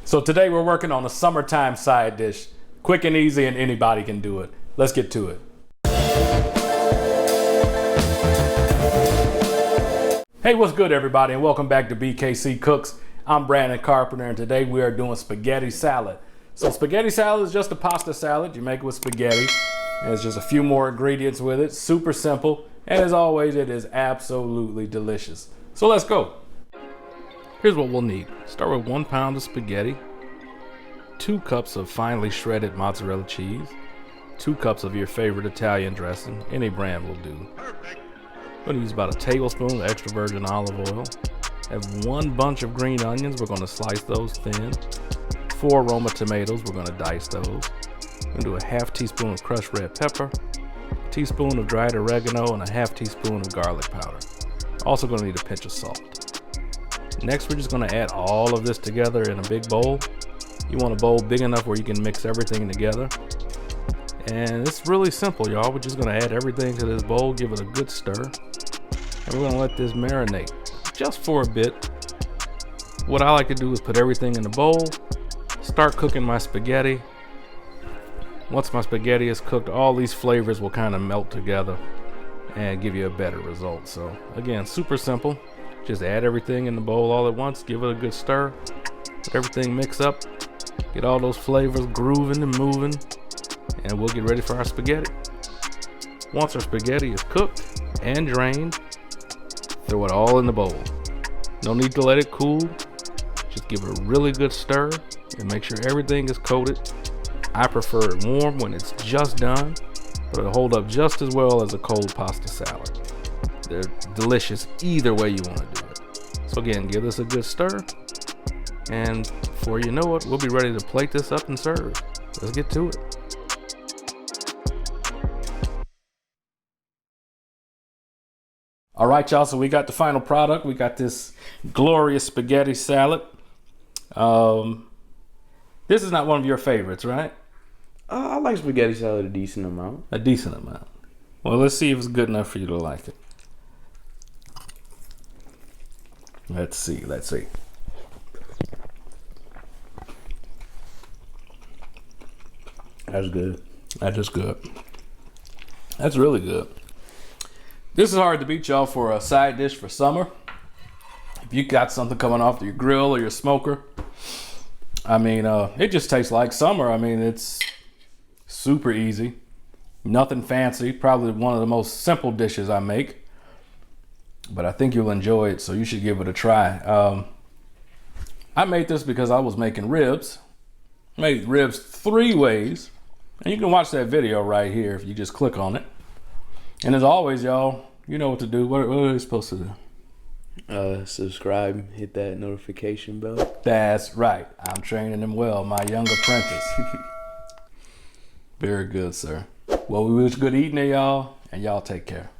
So today we're working on a summertime side dish. Quick and easy and anybody can do it. Let's get to it. Hey, what's good everybody, and welcome back to BKC Cooks. I'm Brandon Carpenter, and today we are doing spaghetti salad. So spaghetti salad is just a pasta salad. You make it with spaghetti. There's just a few more ingredients with it. Super simple, and as always, it is absolutely delicious. So let's go. Here's what we'll need. Start with 1 pound of spaghetti, 2 cups of finely shredded mozzarella cheese, 2 cups of your favorite Italian dressing. Any brand will do. I'm going to use about a tablespoon of extra virgin olive oil. Have 1 bunch of green onions. We're going to slice those thin. 4 Roma tomatoes. We're going to dice those. I'm going to do a half teaspoon of crushed red pepper, a teaspoon of dried oregano, and a half teaspoon of garlic powder. Also going to need a pinch of salt. Next, we're just going to add all of this together in a big bowl. You want a bowl big enough where you can mix everything together. And it's really simple, y'all. We're just going to add everything to this bowl, give it a good stir, and we're going to let this marinate just for a bit. What I like to do is put everything in the bowl, start cooking my spaghetti. Once my spaghetti is cooked, all these flavors will kind of melt together and give you a better result. So again, super simple. Just add everything in the bowl all at once, give it a good stir, let everything mix up, get all those flavors grooving and moving, and we'll get ready for our spaghetti. Once our spaghetti is cooked and drained, throw it all in the bowl. No need to let it cool. Just give it a really good stir and make sure everything is coated. I prefer it warm when it's just done, but it'll hold up just as well as a cold pasta salad. They're delicious either way you want to do it. So again, give this a good stir, and before you know it, we'll be ready to plate this up and serve. Let's get to it. All right, y'all, so we got the final product. We got this glorious spaghetti salad. This is not one of your favorites, right? I like spaghetti salad a decent amount. A decent amount. Well, let's see if it's good enough for you to like it. Let's see. That's good. That is good. That's really good. This is hard to beat, y'all, for a side dish for summer. If you got something coming off your grill or your smoker, I mean, it just tastes like summer. I mean, it's super easy. Nothing fancy. Probably one of the most simple dishes I make. But I think you'll enjoy it, so you should give it a try. I made this because I was making ribs. I made ribs 3 ways. And you can watch that video right here if you just click on it. And as always, y'all, you know what to do. What are you supposed to do? Subscribe, hit that notification bell. That's right. I'm training him well, my young apprentice. Very good, sir. Well, we wish good eating to y'all, and y'all take care.